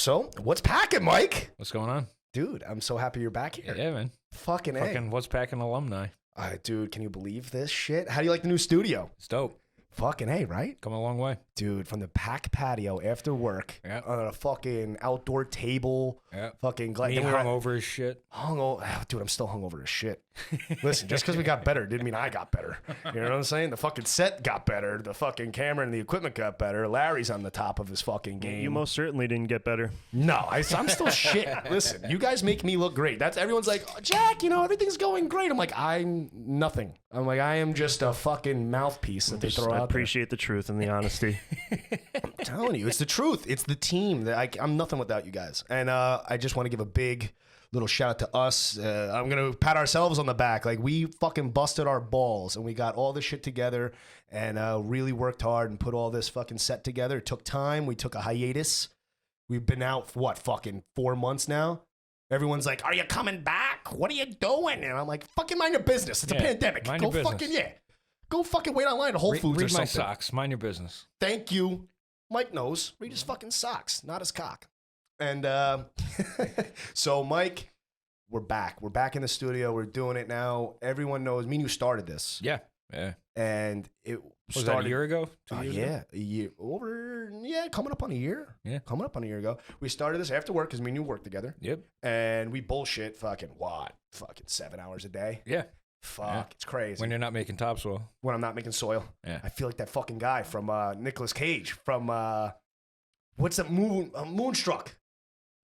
So, what's packing, Mike? What's going on? Dude, I'm so happy you're back here. Yeah, man. Fucking What's Pac'n alumni? Dude, can you believe this shit? How do you like the new studio? It's dope. Fucking A, right? Come a long way. Dude, from the Pac patio after work on a fucking outdoor table. Yeah. Fucking glad. Me hungover as shit. Dude, I'm still hungover as shit. Listen, just because we got better didn't mean I got better. You know what I'm saying? The fucking set got better. The fucking camera and the equipment got better. Larry's on the top of his fucking game. You most certainly didn't get better. No, I'm still shit. Listen, you guys make me look great. Everyone's like, oh, Jack, everything's going great. I'm like, I'm nothing. I'm like, I am just a fucking mouthpiece that they throw out there. I appreciate the truth and the honesty. I'm telling you, it's the truth. It's the team. I'm nothing without you guys. And I just want to give a big little shout out to us. I'm going to pat ourselves on the back. Like, we fucking busted our balls and we got all this shit together and really worked hard and put all this fucking set together. It took time. We took a hiatus. We've been out for what, fucking 4 months now? Everyone's like, are you coming back? What are you doing? And I'm like, fucking mind your business. It's a pandemic. Mind your business. Go fucking wait online at Whole Foods or something. Read my socks. Mind your business. Thank you. Mike knows. Read his fucking socks, not his cock. And so, Mike, we're back. We're back in the studio. We're doing it now. Everyone knows. Me and you started this. Yeah. And it was started that a year ago? 2 years ago? A year. Coming up on a year. Yeah. Coming up on a year ago. We started this after work because me and you work together. Yep. And we bullshit fucking 7 hours a day. Yeah. Fuck, It's crazy. When you're not making topsoil. When I'm not making soil. Yeah. I feel like that fucking guy from Nicolas Cage from what's that Moonstruck?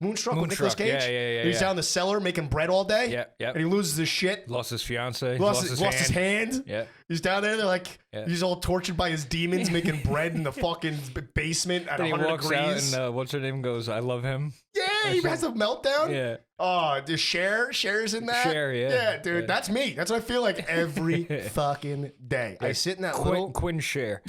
Moonstruck with Nicolas Cage? Yeah. He's down in the cellar making bread all day. Yeah. And he loses his shit. Lost his fiance. Lost his hand. Yeah. He's down there. They're like, he's all tortured by his demons making bread in the fucking basement at 100 walks degrees. Out and what's her name goes, I love him. Yeah, he has a meltdown. Yeah. Oh, does Cher's in that? Cher, yeah. Yeah, dude, that's me. That's what I feel like every fucking day. I sit in that Quinn Cher.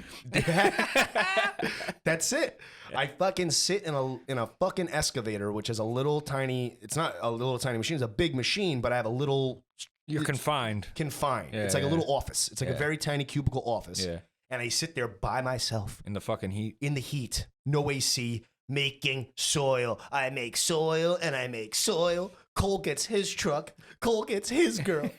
That's it. I fucking sit in a fucking excavator, which is a little tiny. It's not a little tiny machine. It's a big machine, but I have a little. You're confined. Yeah, it's like a little office. It's like a very tiny cubicle office. Yeah. And I sit there by myself in the fucking heat. In the heat, no AC, making soil. I make soil and I make soil. Cole gets his truck. Cole gets his girl.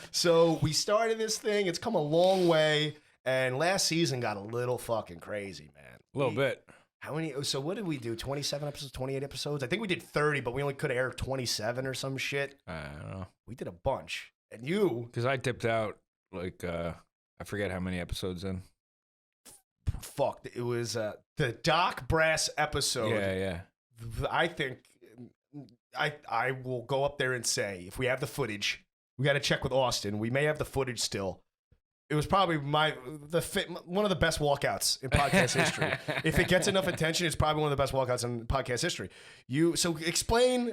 So we started this thing. It's come a long way. And last season got a little fucking crazy, man. A little bit. How many? So what did we do? 27 episodes, 28 episodes? I think we did 30, but we only could air 27 or some shit. I don't know. We did a bunch. And you... Because I dipped out, I forget how many episodes in. Fuck. It was the Doc Brass episode. Yeah. I think... I will go up there and say, if we have the footage, we got to check with Austin. We may have the footage still. It was probably one of the best walkouts in podcast history. If it gets enough attention, it's probably one of the best walkouts in podcast history. So explain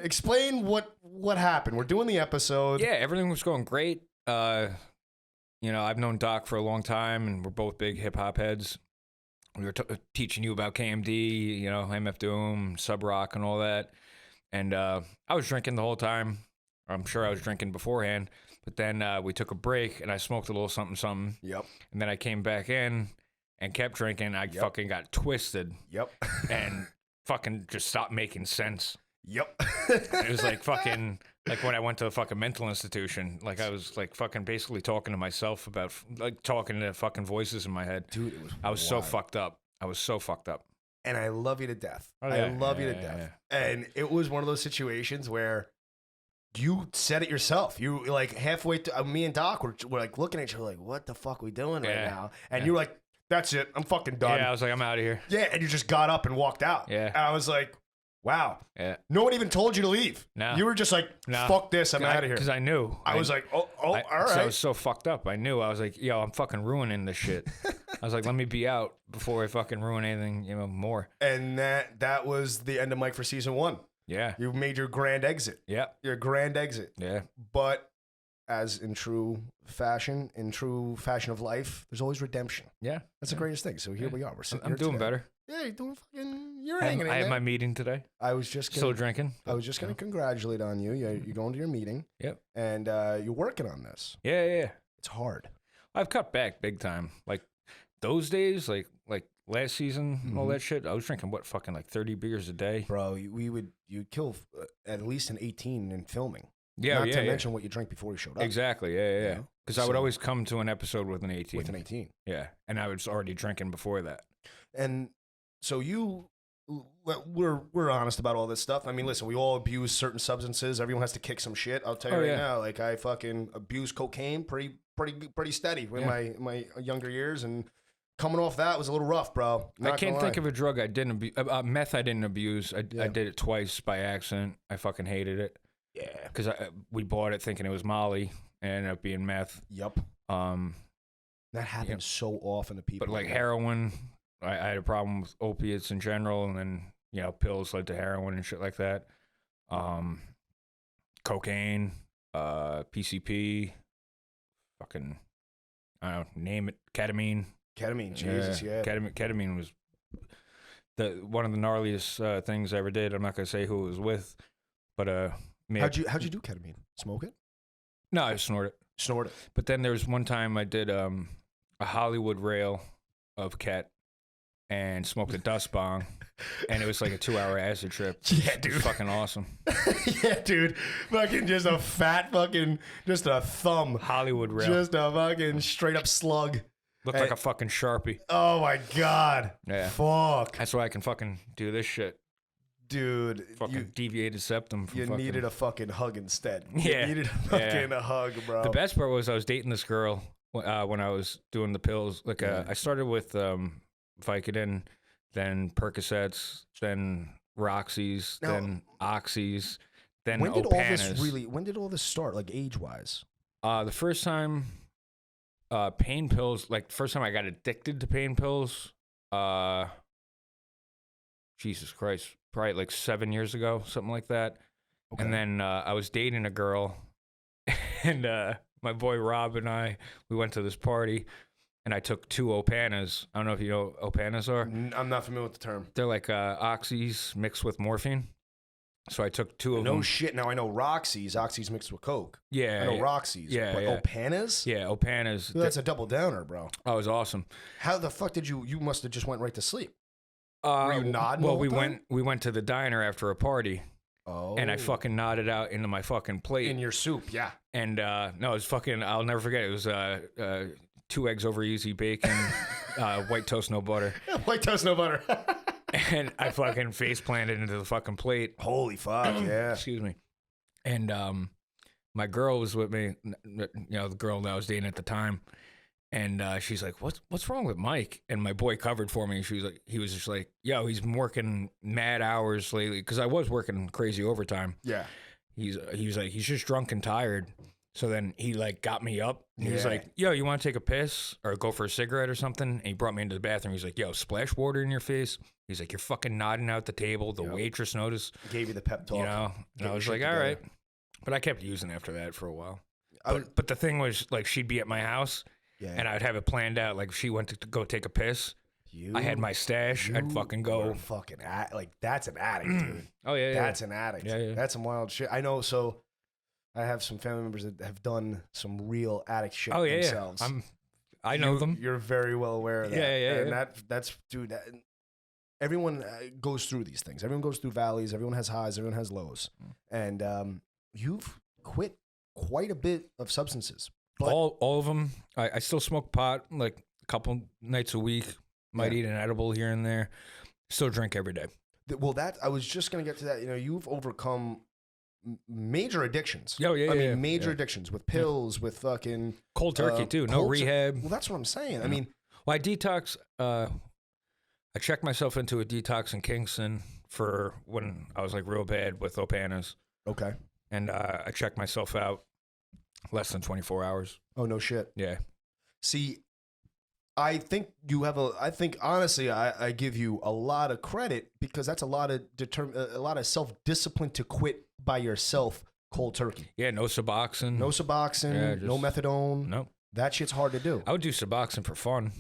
what happened. We're doing the episode. Yeah, everything was going great. I've known Doc for a long time, and we're both big hip hop heads. We were teaching you about KMD, MF Doom, Sub Rock, and all that. And I was drinking the whole time. I'm sure I was drinking beforehand. But then we took a break, and I smoked a little something. Yep. And then I came back in and kept drinking. I fucking got twisted. Yep. And fucking just stopped making sense. Yep. It was like fucking, like when I went to the fucking mental institution. Like I was like fucking basically talking to myself about, like talking to fucking voices in my head. Dude, I was so fucked up. And I love you to death. Oh, yeah. I love you to death. Yeah. And it was one of those situations where you said it yourself. You like halfway through, me and Doc were like looking at each other like, what the fuck are we doing right now? And you were like, that's it. I'm fucking done. Yeah, I was like, I'm out of here. Yeah, and you just got up and walked out. Yeah. And I was like, wow. Yeah. No one even told you to leave. No. You were just like, fuck this. I'm out of here. Because I knew. I was like, all right. So I was so fucked up. I knew. I was like, yo, I'm fucking ruining this shit. I was like, let me be out before I fucking ruin anything, more. And that was the end of Mike for season 1. Yeah. You made your grand exit. Yeah. Your grand exit. Yeah. But as in true fashion of life, there's always redemption. Yeah. That's the greatest thing. So here we are. We're sitting I'm doing better. Yeah, you're doing fucking, you're hanging in there. I had my meeting today. I was just still drinking. I was just going to congratulate on you. You're going to your meeting. Yep. And you're working on this. Yeah. It's hard. I've cut back big time. Like those days, like last season and all that shit, I was drinking fucking like 30 beers a day. Bro, you'd kill at least an 18 in filming. Yeah, Not to mention what you drank before you showed up. Exactly, yeah. You know? Because I would always come to an episode with an 18. With an 18. Yeah, and I was already drinking before that. And so we're honest about all this stuff. I mean, listen, we all abuse certain substances. Everyone has to kick some shit. I'll tell you now. Like, I fucking abused cocaine pretty steady in my younger years, and coming off that was a little rough, bro. I can't think of a drug I didn't abuse. Meth I didn't abuse. I did it twice by accident. I fucking hated it. Yeah. Because we bought it thinking it was Molly, and it ended up being meth. Yep. That happens so often to people. But like heroin, I had a problem with opiates in general, and then pills led to heroin and shit like that. Cocaine, PCP, fucking, I don't know, name it, ketamine. Ketamine, Jesus, yeah. Ketamine was one of the gnarliest things I ever did. I'm not gonna say who it was with, but how'd you do ketamine? Smoke it? No, I snort it. Snort it. But then there was one time I did a Hollywood rail of ket and smoked a dust bong, and it was like a 2-hour acid trip. Yeah, dude. It was fucking awesome. Yeah, dude. Fucking just a fat fucking, just a thumb. Hollywood rail. Just a fucking straight up slug. Looked like a fucking Sharpie. Oh my God. Yeah. Fuck. That's why I can fucking do this shit. Dude. Fucking deviated septum. You needed a fucking hug instead. Yeah. You needed a fucking hug, bro. The best part was I was dating this girl when I was doing the pills. Like I started with Vicodin, then Percocets, then Roxys, then Oxys, then Opanas. When did all this start, like age-wise? The first time pain pills, like the first time I got addicted to pain pills, Jesus Christ, probably like 7 years ago, something like that. Okay. And then I was dating a girl, and my boy Rob and we went to this party, and I took 2 Opanas. I don't know if you know what Opanas are. I'm not familiar with the term. They're like oxys mixed with morphine. So I took 2 of them. No shit. Now I know Roxy's. Oxy's mixed with Coke. Yeah. I know Roxy's. Yeah. But Opanas? Yeah, Opanas. Dude, that's a double downer, bro. Oh, it was awesome. How the fuck did you must have just went right to sleep. Were you nodding? Well, we went to the diner after a party. Oh. And I fucking nodded out into my fucking plate. In your soup, yeah. And no, it was fucking, I'll never forget. It was 2 eggs over easy, bacon, white toast, no butter. White toast, no butter. And I fucking face planted into the fucking plate. Holy fuck, yeah. Excuse me. And my girl was with me, the girl that I was dating at the time. And she's like, what's wrong with Mike? And my boy covered for me. He was just like, yo, he's been working mad hours lately. Because I was working crazy overtime. Yeah. He was like, he's just drunk and tired. So then he like got me up. And he was like, yo, you want to take a piss or go for a cigarette or something? And he brought me into the bathroom. He's like, yo, splash water in your face. He's like, you're fucking nodding out the table. The waitress noticed. Gave you the pep talk. You know? And I was like, all right. But I kept using it after that for a while. But the thing was, like, she'd be at my house. Yeah. And I'd have it planned out. Like, if she went to go take a piss, I had my stash. I'd fucking go. That's an addict, dude. Oh, yeah. That's an addict. Yeah. That's some wild shit. I know. So I have some family members that have done some real addict shit themselves. Yeah. I know them. You're very well aware of that. Yeah. And that's, dude, everyone goes through these things. Everyone goes through valleys. Everyone has highs. Everyone has lows. And you've quit quite a bit of substances. But all of them. I still smoke pot like a couple nights a week. Might eat an edible here and there. Still drink every day. Well, I was just gonna get to that. You know, you've overcome major addictions. Major addictions with pills, with fucking cold turkey too. No rehab. Well, that's what I'm saying. Yeah. I mean, I detox. I checked myself into a detox in Kingston for when I was like real bad with Opanas. Okay. And I checked myself out. Less than 24 hours. Oh, no shit. Yeah. See, I think you have honestly, I give you a lot of credit because that's a lot of self-discipline to quit by yourself cold turkey. Yeah, no Suboxone. No methadone. Nope. That shit's hard to do. I would do Suboxone for fun.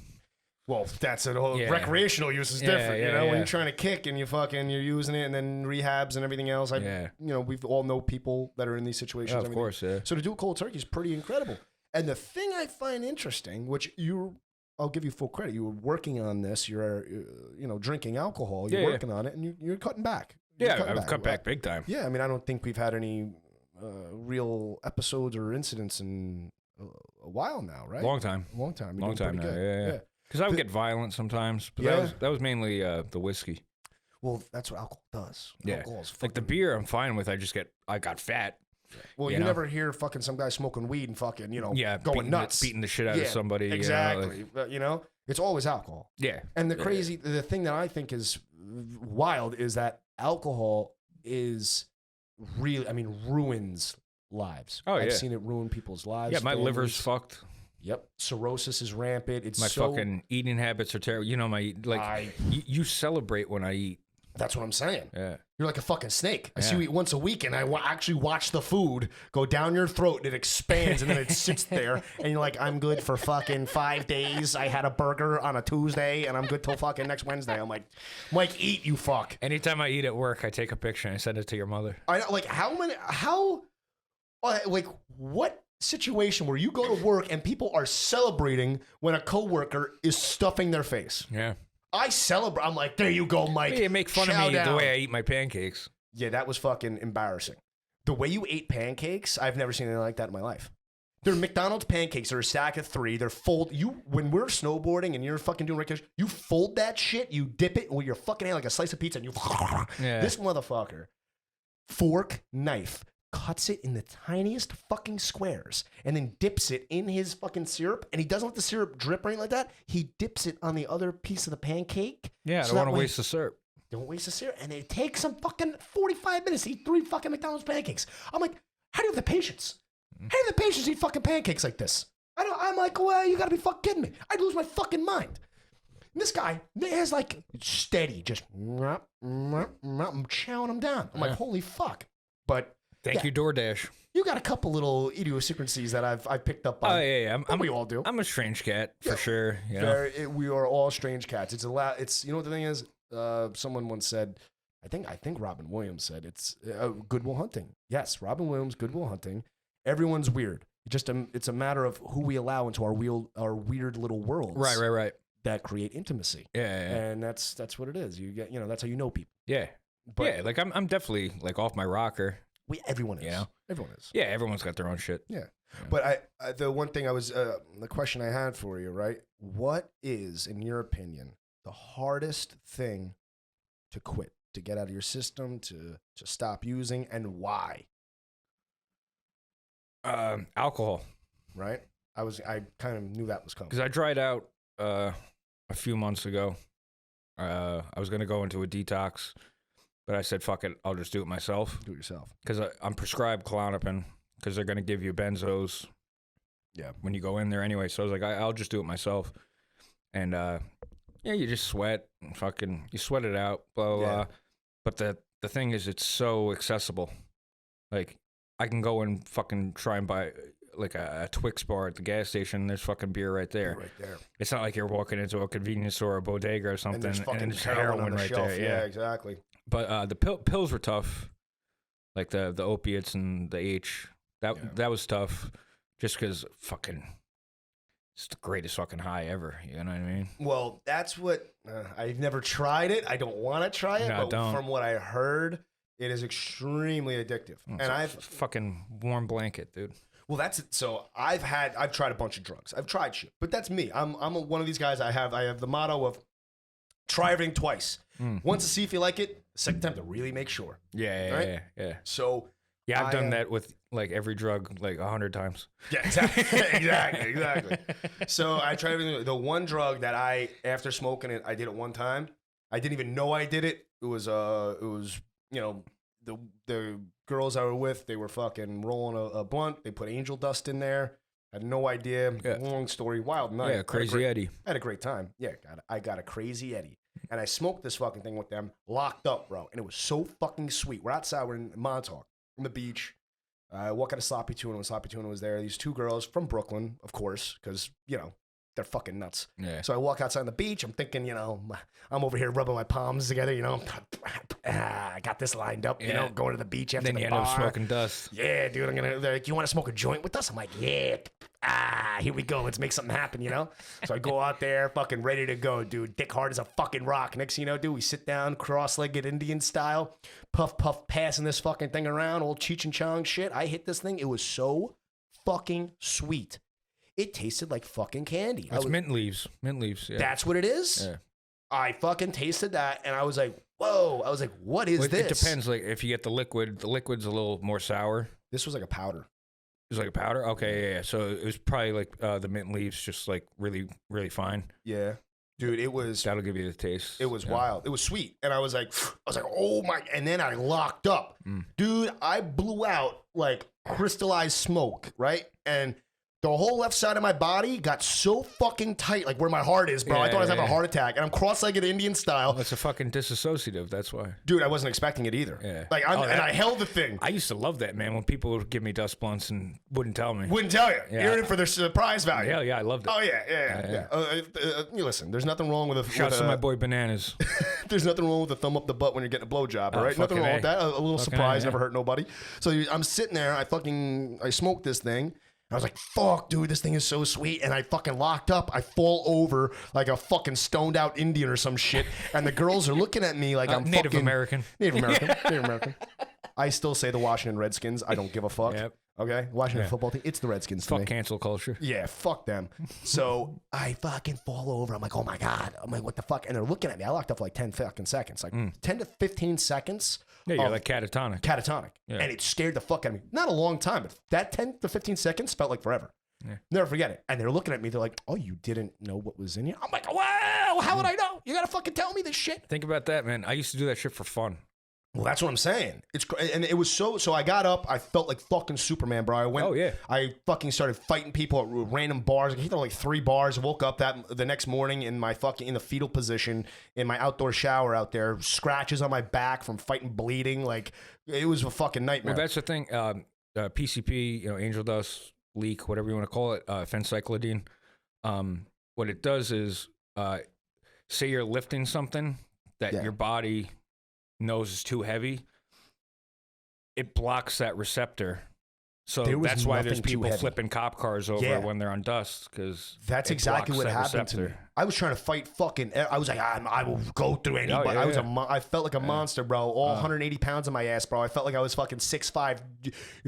Well, that's a whole recreational use is different, when you're trying to kick and you're using it and then rehabs and everything else. We've all know people that are in these situations. Of course, yeah. So to do cold turkey is pretty incredible. And the thing I find interesting, which I'll give you full credit. You were working on this. You're, drinking alcohol. You're working on it, and you're cutting back. I've cut back big time. Yeah, I mean, I don't think we've had any real episodes or incidents in a while now, right? Long time. Long time. Long time now. Good. Yeah. Because I would get violent sometimes, but that was mainly the whiskey. Well, that's what alcohol does. Yeah. Alcohol's like the beer, I'm fine with. I got fat. Well, you never hear fucking some guy smoking weed and fucking, going nuts. Beating the shit out of somebody. Exactly. It's always alcohol. Yeah. And the thing that I think is wild is that alcohol is really, ruins lives. Oh, I've seen it ruin people's lives. Yeah, my families. liver's fucked. Yep. Cirrhosis is rampant. My fucking eating habits are terrible. You celebrate when I eat. That's what I'm saying. Yeah. You're like a fucking snake. I see you eat once a week, and I actually watch the food go down your throat, and it expands, and then it sits there, and you're like, I'm good for fucking 5 days. I had a burger on a Tuesday, and I'm good till fucking next Wednesday. I'm like, Mike, eat, you fuck. Anytime I eat at work, I take a picture and I send it to your mother. I know, what situation where you go to work and people are celebrating when a coworker is stuffing their face? Yeah. I celebrate. I'm like, there you go, Mike. Yeah, you make fun of me the way I eat my pancakes. Yeah, that was fucking embarrassing. The way you ate pancakes, I've never seen anything like that in my life. They're McDonald's pancakes. They're a stack of 3. They're when we're snowboarding and you're fucking doing recreation, you fold that shit, you dip it with your fucking hand like a slice of pizza, and you. Yeah. This motherfucker, fork, knife, cuts it in the tiniest fucking squares and then dips it in his fucking syrup, and he doesn't let the syrup drip or anything like that. He dips it on the other piece of the pancake. Yeah, I don't want to waste the syrup. Don't waste the syrup. And it takes some fucking 45 minutes to eat 3 fucking McDonald's pancakes. I'm like, how do you have the patience? How do you have the patience to eat fucking pancakes like this? I'm like, well, you gotta be fucking kidding me. I'd lose my fucking mind. And this guy has like steady, just I'm chowing him down. I'm like, holy fuck. But Thank you, DoorDash. you got a couple little idiosyncrasies that I've picked up on. Oh yeah. We all do. I'm a strange cat for sure. You know? We are all strange cats. It's you know what the thing is? Someone once said, I think Robin Williams said it's Good Will Hunting. Yes, Robin Williams, Good Will Hunting. Everyone's weird. It's a matter of who we allow into our weird little worlds. Right. That create intimacy. Yeah. And that's what it is. You get, that's how you know people. Yeah. But like I'm definitely like off my rocker. Everyone is. You know? Everyone is. Yeah, everyone's got their own shit. Yeah. But the one thing the question I had for you, right? What is, in your opinion, the hardest thing to quit, to get out of your system, to stop using, and why? Alcohol. Right? I kind of knew that was coming. Because I dried out a few months ago. I was going to go into a detox, but I said, fuck it, I'll just do it myself. Do it yourself. Because I'm prescribed Klonopin, because they're going to give you benzos when you go in there anyway. So I was like, I'll just do it myself. And you just sweat. You sweat it out, blah, blah, blah. But the thing is, it's so accessible. Like, I can go and fucking try and buy like a Twix bar at the gas station. There's fucking beer right there. Right there. It's not like you're walking into a convenience store or a bodega or something and there's heroin on the right shelf. there. Yeah, exactly. But the pills were tough, like the opiates and the H. That was tough, just because fucking it's the greatest fucking high ever. You know what I mean? Well, that's what I've never tried it. I don't want to try it, but from what I heard, it is extremely addictive. It's and I've fucking warm blanket, dude. Well, that's it. So I've tried a bunch of drugs. I've tried shit, but that's me. I'm one of these guys. I have the motto of try everything twice. Once to see if you like it. Second time to really make sure. Yeah. So I've done that with like every drug like 100 times. Yeah, exactly. So I tried everything. The one drug that after smoking it, I did it one time. I didn't even know I did it. It was the girls I were with, they were fucking rolling a blunt. They put angel dust in there. I had no idea. Long story, wild night. Yeah, crazy Eddie. I had a great time. Yeah, I got a crazy Eddie. And I smoked this fucking thing with them, locked up, bro. And it was so fucking sweet. We're outside, we're in Montauk, on the beach. I walk out of Sloppy Tuna when Sloppy Tuna was there. These 2 girls from Brooklyn, of course, because, they're fucking nuts. Yeah. So I walk outside on the beach. I'm thinking, I'm over here rubbing my palms together. I got this lined up. Going to the beach after Then the you bar. end up smoking dust. Yeah, dude. They're like, you want to smoke a joint with us? I'm like, yeah. Here we go. Let's make something happen. So I go out there, fucking ready to go, dude. Dick hard as a fucking rock. Next thing you know, dude, we sit down, cross-legged Indian style, puff, passing this fucking thing around, old Cheech and Chong shit. I hit this thing. It was so fucking sweet. It tasted like fucking candy. It's mint leaves. Mint leaves. Yeah. That's what it is? Yeah. I fucking tasted that, and I was like, whoa. I was like, what is this? It depends. Like, if you get the liquid's a little more sour. This was like a powder. It was like a powder? Okay, yeah. So it was probably like the mint leaves, just like really, really fine. Yeah. Dude, it was... That'll give you the taste. It was wild. It was sweet. And I was like, oh my... And then I locked up. Dude, I blew out like crystallized smoke, right? And the whole left side of my body got so fucking tight, like where my heart is, bro. I thought I was having a heart attack. And I'm cross-legged Indian style. Well, it's a fucking disassociative, that's why. Dude, I wasn't expecting it either. Yeah. Like, and I held the thing. I used to love that, man, when people would give me dust blunts and wouldn't tell me. Wouldn't tell you. Yeah. You're in for their surprise value. Yeah, I loved it. Oh, yeah. You listen, there's nothing wrong with a... Shouts to my boy Bananas. There's nothing wrong with a thumb up the butt when you're getting a blowjob, all right? Nothing wrong with that. A little surprise never hurt nobody. So I'm sitting there, I smoked this thing. I was like, fuck, dude, this thing is so sweet. And I fucking locked up. I fall over like a fucking stoned out Indian or some shit. And the girls are looking at me like I'm Native fucking... American. Native American. I still say the Washington Redskins. I don't give a fuck. Yep. Okay? Washington football team. It's the Redskins to Fuck me. cancel culture. Yeah, fuck them. So I fucking fall over. I'm like, oh my God. I'm like, what the fuck? And they're looking at me. I locked up for like 10 fucking seconds. Like 10 to 15 seconds. Yeah, you're like catatonic. Catatonic. Yeah. And it scared the fuck out of me. Not a long time, but that 10 to 15 seconds felt like forever. Yeah. Never forget it. And they're looking at me. They're like, oh, you didn't know what was in you? I'm like, wow, how would I know? You got to fucking tell me this shit. Think about that, man. I used to do that shit for fun. Well, that's what I'm saying. And it was so I got up. I felt like fucking Superman, bro. I fucking started fighting people at random bars. I hit like 3 bars. Woke up the next morning in the fetal position in my outdoor shower out there. Scratches on my back from fighting bleeding. Like, it was a fucking nightmare. Well, that's the thing. PCP, angel dust, leak, whatever you want to call it, phencyclidine. What it does is, say you're lifting something that your body knows is too heavy, it blocks that receptor. So that's why there's people flipping cop cars over when they're on dust, because that's exactly what happened to me. I was trying to fight I was like, I will go through anybody. I felt like a monster, bro. All 180 pounds on my ass, bro. I felt like I was fucking 6'5",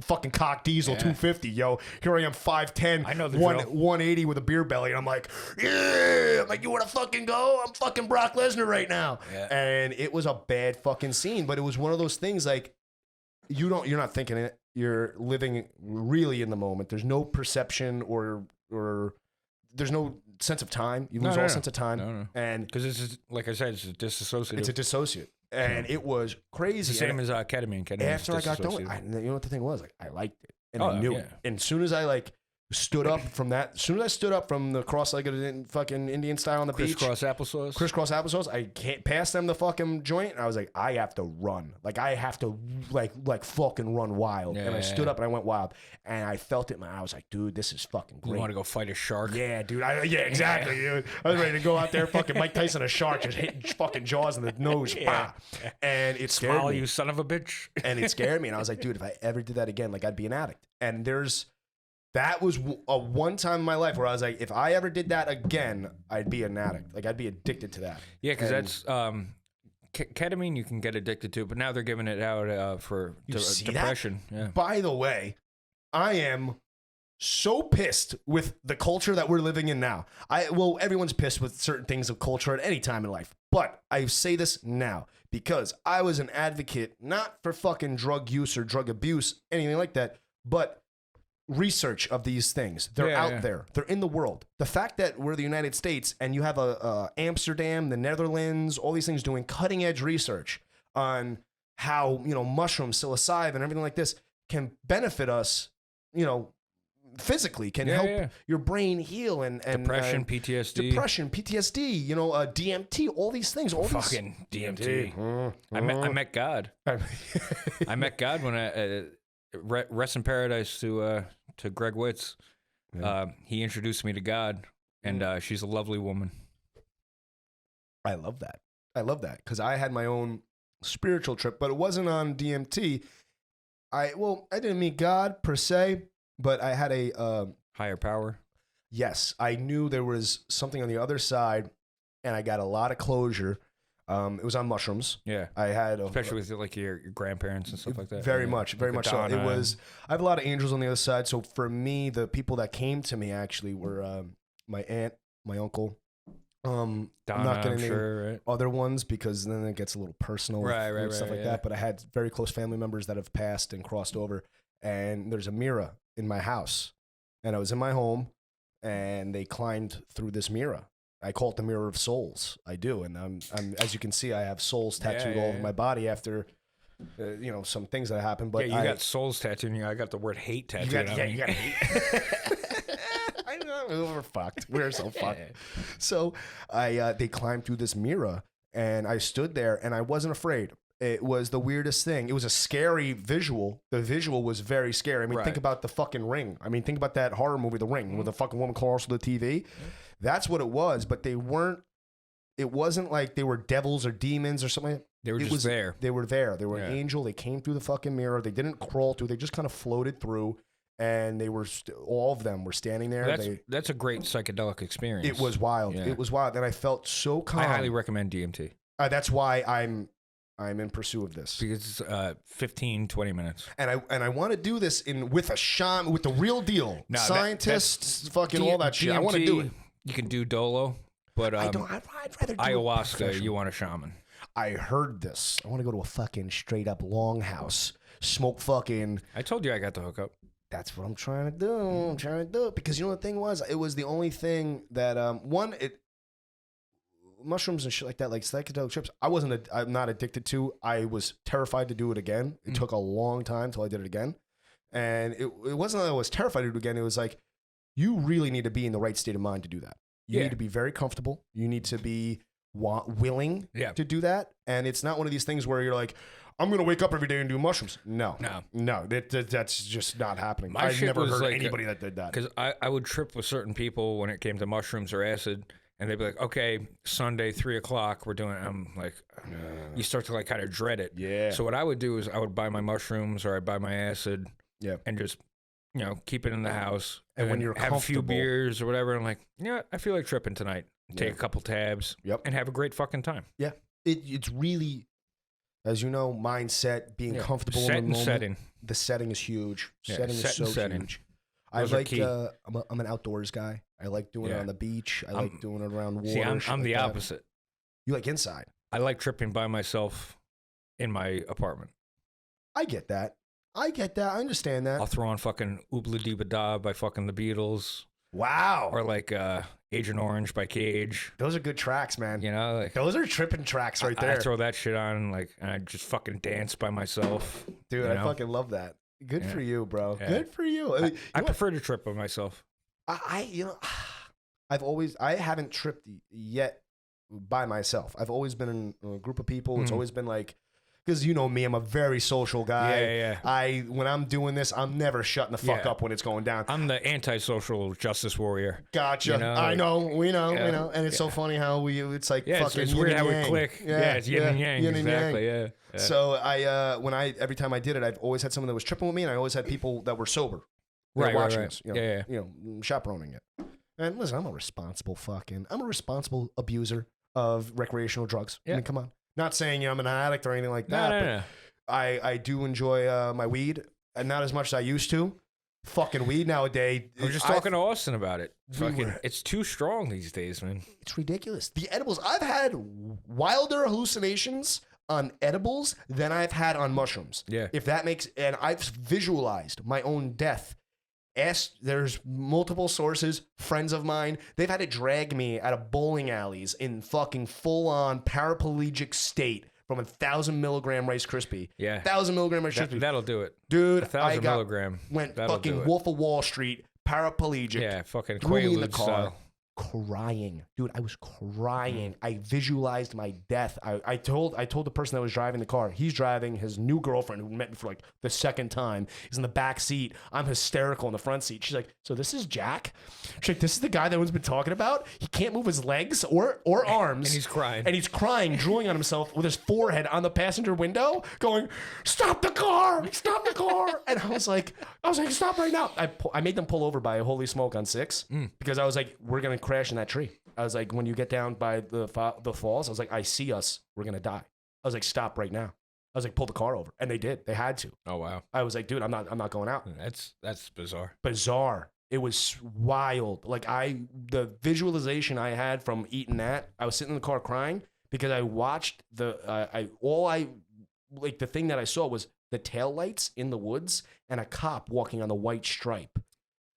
fucking cock diesel, 250, yo. Here I am, 5'10", I know the 180 with a beer belly, and I'm like, yeah. I'm like, you want to fucking go? I'm fucking Brock Lesnar right now. Yeah. And it was a bad fucking scene, but it was one of those things like, you're not thinking it. You're living really in the moment. There's no perception or there's no sense of time. You lose all sense of time. No. And because it's just, like I said, it's a dissociative. It's a dissociate. And it was crazy. It's the same as ketamine. After I got done, you know what the thing was? Like, I liked it. And I knew it. And as soon as I stood up from the cross-legged fucking Indian style on the beach. Crisscross applesauce. I can't pass them the fucking joint. And I was like, I have to run. Like, I have to like fucking run wild. And I stood up and I went wild. And I felt it. I was like, dude, this is fucking great. You want to go fight a shark? Yeah, dude. Exactly, dude. I was ready to go out there, fucking Mike Tyson, a shark, just hitting fucking jaws in the nose. Yeah. And it scared me. You son of a bitch. And it scared me. And I was like, dude, if I ever did that again, like, I'd be an addict. And that was a one time in my life where I was like, if I ever did that again, I'd be an addict. Like, I'd be addicted to that. Yeah, because that's ketamine you can get addicted to, but now they're giving it out for depression. Yeah. By the way, I am so pissed with the culture that we're living in now. Everyone's pissed with certain things of culture at any time in life. But I say this now because I was an advocate, not for fucking drug use or drug abuse, anything like that, but research of these things. They're out there. They're in the world. The fact that we're the United States and you have Amsterdam, the Netherlands, all these things doing cutting edge research on how, mushrooms, psilocybin, and everything like this can benefit us, physically, can help your brain heal and depression, PTSD, DMT, all these things. All fucking DMT. I met God. I met God when I rest in paradise to Greg Witz. He introduced me to God and she's a lovely woman. I love that. I love that because I had my own spiritual trip, but it wasn't on DMT. I didn't meet God per se, but I had a Higher power. yes. I knew there was something on the other side, and I got a lot of closure. It was on mushrooms. Yeah. I had Especially with like your grandparents and stuff like that. Very Yeah. much, very much so. It was. I have a lot of angels on the other side. So for me, the people that came to me actually were my aunt, my uncle. Donna, I'm not going I'm to name sure, right? other ones because then it gets a little personal, Right, stuff like yeah. that. But I had very close family members that have passed and crossed over. And there's a mirror in my house, and I was in my home, and they climbed through this mirror. I call it the Mirror of Souls. I do, and I'm as you can see, I have souls tattooed all over my body after, some things that happened. But Yeah, you got souls tattooed. And I got the word hate tattooed. you got hate. I know we're fucked. We're so fucked. So they climbed through this mirror, and I stood there, and I wasn't afraid. It was the weirdest thing. It was a scary visual. The visual was very scary. I mean, think about the fucking Ring. I mean, think about that horror movie, The Ring, where the fucking woman crawls through the TV. That's what it was, but they weren't. It wasn't like they were devils or demons or something. They were just there. They were there. They were an angel. They came through the fucking mirror. They didn't crawl through. They just kind of floated through, and they were all of them were standing there. That's a great psychedelic experience. It was wild. Yeah. It was wild, and I felt so calm. I highly recommend DMT. That's why I'm in pursuit of this because it's 15, 20 minutes, and I want to do this with a shaman, with the real deal, scientists, fucking all that shit. DMT, I want to do it. You can do Dolo, but I'd rather do ayahuasca. You want a shaman. I heard this. I want to go to a fucking straight up longhouse, smoke fucking. I told you I got the hookup. That's what I'm trying to do. I'm trying to do it because the thing was, it was the only thing that mushrooms and shit like that, like psychedelic trips. I'm not addicted to. I was terrified to do it again. It took a long time till I did it again, and it wasn't that I was terrified to do it again. It was like, you really need to be in the right state of mind to do that. You need to be very comfortable. You need to be willing to do that. And it's not one of these things where you're like, I'm going to wake up every day and do mushrooms. No. That's just not happening. I've never heard like anybody that did that. Because I would trip with certain people when it came to mushrooms or acid. And they'd be like, okay, Sunday, 3:00, we're doing it. I'm like, you start to like kind of dread it. Yeah. So what I would do is I would buy my mushrooms or I'd buy my acid and just keep it in the house. And when you're have a few comfortable. beers or whatever, I'm like, I feel like tripping tonight. Take a couple tabs and have a great fucking time. Yeah. It's really, as you know, mindset, being comfortable in the moment. Setting. The setting is huge. Yeah, Setting is so huge. Those are key. I'm an outdoors guy. I like doing it on the beach. I like doing it around water. See, I'm the opposite. You like inside. I like tripping by myself in my apartment. I get that. I understand that. I'll throw on fucking Oobla Dee Ba Da by fucking the Beatles. Wow. Or like Agent Orange by Cage. Those are good tracks, man. Like, those are tripping tracks right there. I throw that shit on, and I just fucking dance by myself. Dude, I fucking love that. Good for you, bro. Yeah. Good for you. I prefer to trip by myself. I haven't tripped yet by myself. I've always been in a group of people. It's always been like, because you know me, I'm a very social guy. Yeah. When I'm doing this, I'm never shutting the fuck up when it's going down. I'm the antisocial justice warrior. Gotcha. I know. We know. And it's so funny how it's like fucking it's weird how we click. Yeah, it's yin and yang. Yin and exactly. yang. Yeah. So every time I did it, I've always had someone that was tripping with me, and I always had people that were sober. Watching us. Chaperoning it. And listen, I'm a responsible abuser of recreational drugs. I mean, come on. Not saying I'm an addict or anything like that, No. I do enjoy my weed, and not as much as I used to. Fucking weed nowadays. I was just talking to Austin about it. It's too strong these days, man. It's ridiculous. The edibles, I've had wilder hallucinations on edibles than I've had on mushrooms. Yeah. And I've visualized my own death. There's multiple sources, friends of mine, they've had to drag me out of bowling alleys in fucking full-on paraplegic state from 1,000 milligram Rice Krispie. Yeah. 1,000 milligram Rice Krispie. That'll do it. Dude, 1,000 milligram. Went fucking Wolf of Wall Street, paraplegic. Yeah, fucking threw me in the Quaalude car. style. crying, dude. I was crying. I visualized my death. I told the person that was driving the car. He's driving. His new girlfriend, who met me for like the second time, is in the back seat. I'm hysterical in the front seat. She's like, "So this is Jack?" She's like, "This is the guy that everyone's been talking about. He can't move his legs or arms, And he's crying. And he's crying, drooling on himself with his forehead on the passenger window, going, 'Stop the car! Stop the car!'" And I was like, "Stop right now!" I made them pull over by Holy Smoke on 6 because I was like, "We're gonna crash in that tree." I was like, "When you get down by the falls," I was like, "I see us. We're gonna die." I was like, "Stop right now." I was like, "Pull the car over," and they did. They had to. Oh wow, I was like, "Dude, I'm not going out." that's bizarre. Bizarre. It was wild. Like the visualization I had from eating that, I was sitting in the car crying because I watched the thing that I saw was the taillights in the woods and a cop walking on the white stripe.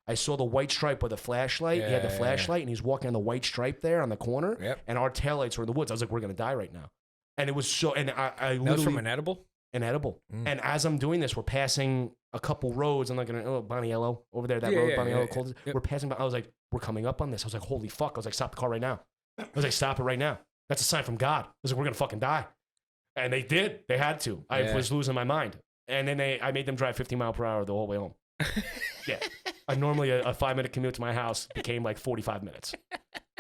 I saw the white stripe with a flashlight. He had the flashlight and he's walking on the white stripe there on the corner. Yep. And our taillights were in the woods. I was like, "We're gonna die right now." And it was so. And I That was literally from an edible. And as I'm doing this, we're passing a couple roads. I'm not gonna Boniello over there. That road, Boniello. Yep. We're passing by. I was like, "We're coming up on this." I was like, "Holy fuck!" I was like, "Stop the car right now." I was like, "Stop it right now." That's a sign from God. I was like, "We're gonna fucking die," and they did. They had to. I was losing my mind, and then I made them drive 50 mile per hour the whole way home. Yeah, normally a 5-minute commute to my house became like 45 minutes.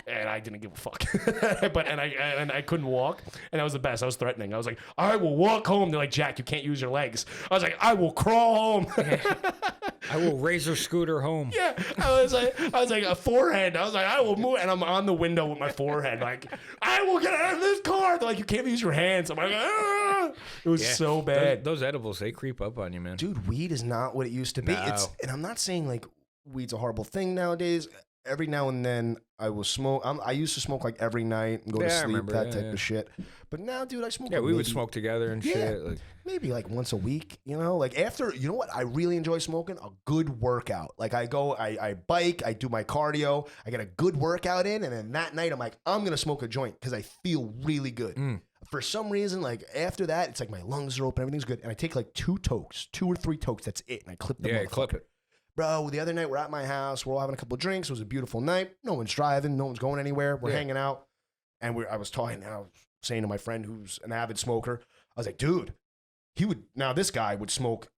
And I didn't give a fuck, and I couldn't walk, and that was the best. I was threatening. I was like, "I will walk home." They're like, "Jack, you can't use your legs." I was like, "I will crawl home." I will razor scooter home. Yeah, I was like a forehead. I was like, "I will move," and I'm on the window with my forehead, like, "I will get out of this car." They're like, "You can't use your hands." I'm like, "Ah!" It was so bad. Those edibles, they creep up on you, man. Dude, weed is not what it used to be. No. And I'm not saying like weed's a horrible thing nowadays. Every now and then I will smoke. I used to smoke like every night and go to sleep, that type of shit. But now, dude, I smoke. Yeah, like we would smoke together and shit. Like, maybe like once a week, you know? Like after, you know what? I really enjoy smoking? A good workout. Like I bike, I do my cardio, I get a good workout in, and then that night I'm like, I'm going to smoke a joint because I feel really good. For some reason, like after that, it's like my lungs are open, everything's good. And I take like 2 or 3 tokes, that's it. And I clip them. yeah, clip it. Bro, the other night we're at my house. We're all having a couple of drinks. It was a beautiful night. No one's driving. No one's going anywhere. We're hanging out. And I was saying to my friend who's an avid smoker, I was like, dude, this guy would smoke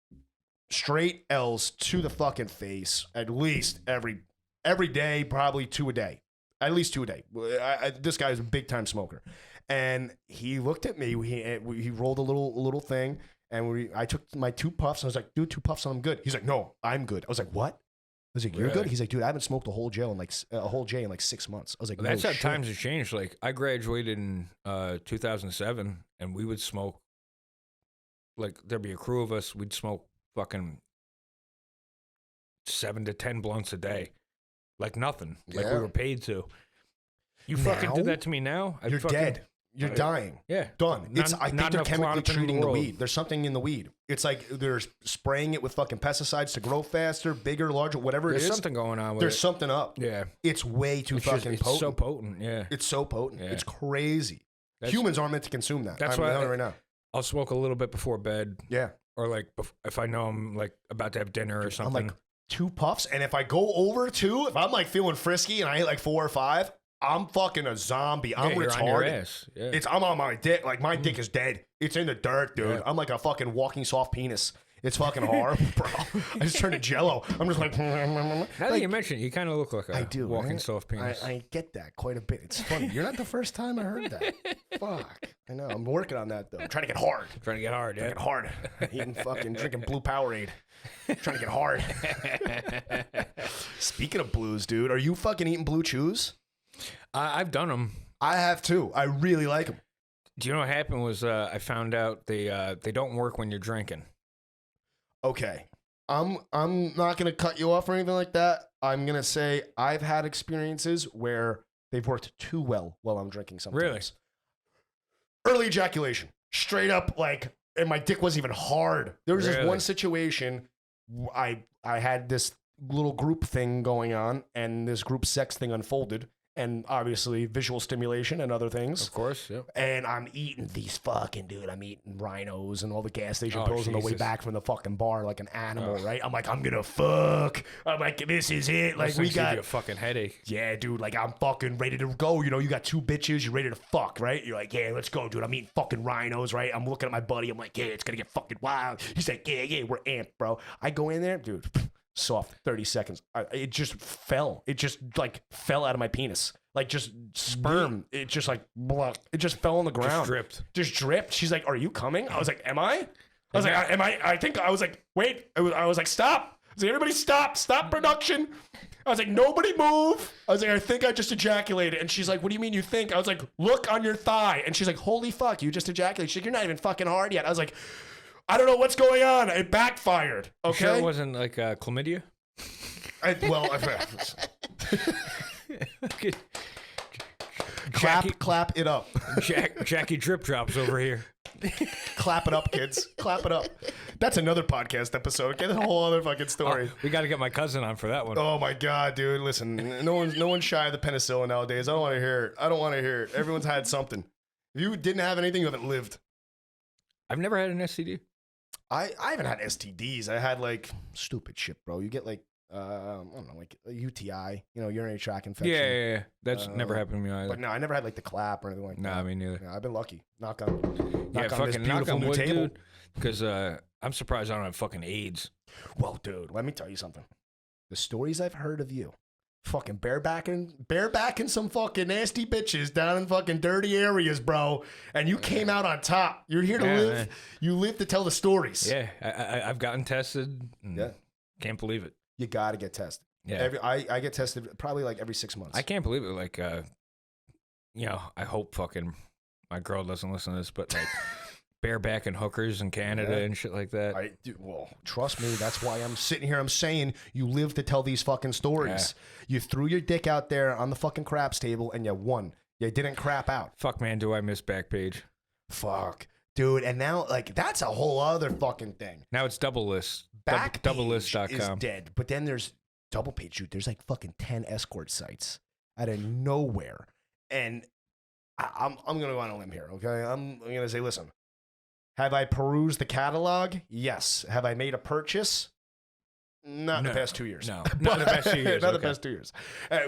straight L's to the fucking face at least every day, probably 2 a day. At least 2 a day. This guy's a big time smoker. And he looked at me. He rolled a little thing. And I took my 2 puffs. And I was like, "Dude, 2 puffs and I'm good." He's like, "No, I'm good." I was like, "What?" I was like, "You're good?" He's like, "Dude, I haven't smoked a whole J in like 6 months." I was like, That's "No how shit." times have changed. Like I graduated in 2007, and we would smoke. Like there'd be a crew of us. We'd smoke fucking 7 to 10 blunts a day, like nothing. Like we were paid to. You fucking did that to me now. You're dead. You're dying. Yeah. Done. I think they're chemically treating the world. weed. There's something in the weed. It's like they're spraying it with fucking pesticides to grow faster, bigger, larger, whatever it is. There's something going on with There's it. something up. Yeah. It's way too fucking potent. It's so potent, yeah. It's so potent. Yeah. It's crazy. Humans aren't meant to consume that. That's I'm why telling you right now. I'll smoke a little bit before bed. Yeah. Or like if I know I'm like about to have dinner or something. I'm like 2 puffs, and if I go over 2, if I'm like feeling frisky and I hit like 4 or 5, I'm fucking a zombie. I'm you're retarded. on your ass. Yeah. I'm on my dick. Like my dick is dead. It's in the dirt, dude. Yeah. I'm like a fucking walking soft penis. It's fucking horrible, bro. I just turned to jello. I'm just like. Now that you mention it, you kind of look like a walking right? soft penis. I get that quite a bit. It's funny. You're not the first time I heard that. Fuck. I know. I'm working on that though. I'm trying to get hard. Trying to get hard, yeah. Get hard. Drinking blue Powerade. Trying to get hard. Speaking of blues, dude, are you fucking eating blue chews? I've done them. I have too. I really like them. Do you know what happened was I found out they don't work when you're drinking. Okay. I'm not going to cut you off or anything like that. I'm going to say I've had experiences where they've worked too well while I'm drinking sometimes. Really? Early ejaculation. Straight up, like, and my dick wasn't even hard. There was this one situation, I had this little group thing going on, and this group sex thing unfolded, and obviously visual stimulation and other things. Of course, yeah. And I'm eating these fucking, dude, I'm eating rhinos and all the gas station Oh, pills on the way Jesus. back from the fucking bar like an animal, right? I'm like, I'm gonna fuck. I'm like, this is it. Like, Those we things give got, you a fucking headache. yeah, dude, like, I'm fucking ready to go. You know, you got 2 bitches, you're ready to fuck, right? You're like, yeah, let's go, dude. I'm eating fucking rhinos, right? I'm looking at my buddy. I'm like, yeah, it's gonna get fucking wild. He's like, yeah, we're amped, bro. I go in there, dude, soft, 30 seconds. It just fell. It just, like, fell out of my penis. Like, just sperm. It just, like, blah. It just fell on the ground. Just dripped. She's like, are you coming? I was like, am I? I was like, am I? I think I was like, wait. I was like, stop. I was like, everybody stop. Stop production. I was like, nobody move. I was like, I think I just ejaculated. And she's like, what do you mean you think? I was like, look on your thigh. And she's like, holy fuck, you just ejaculated. She's like, you're not even fucking hard yet. I was like, I don't know what's going on. It backfired. Okay. Sure it wasn't like chlamydia? Clap it up. Jackie Drip Drops over here. Clap it up, kids. Clap it up. That's another podcast episode. Get a whole other fucking story. We got to get my cousin on for that one. Oh my god, dude! Listen, no one's shy of the penicillin nowadays. I don't want to hear it. I don't want to hear it. Everyone's had something. If you didn't have anything, you haven't lived. I've never had an STD. I haven't had STDs. I had like stupid shit, bro. You get like I don't know, like a UTI, urinary tract infection. Yeah. That's never happened to me either. But no, I never had like the clap or anything like that. Nah, me neither. Yeah, I've been lucky. Knock on Yeah, this fucking knock beautiful on new wood, table. dude. Because I'm surprised I don't have fucking AIDS. Well, dude, let me tell you something. The stories I've heard of you, fucking barebacking some fucking nasty bitches down in fucking dirty areas, bro. And you came out on top. You're here to live. Man. You live to tell the stories. Yeah, I've gotten tested. Yeah. Can't believe it. You got to get tested. Yeah. I get tested probably like every 6 months. I can't believe it. Like, I hope fucking my girl doesn't listen to this, but like barebacking hookers in Canada and shit like that. Well, trust me, that's why I'm sitting here. I'm saying you live to tell these fucking stories. Yeah. You threw your dick out there on the fucking craps table and you won. You didn't crap out. Fuck, man, do I miss Backpage? Fuck. Dude, and now, like, that's a whole other fucking thing. Now it's Double List. Backpage Doublelist.com. is dead. But then there's Double Page, dude. There's like fucking 10 escort sites out of nowhere. And I'm going to go on a limb here, okay? I'm going to say, listen, have I perused the catalog? Yes. Have I made a purchase? Not in the past 2 years. No, not in the past 2 years. Not the past 2 years.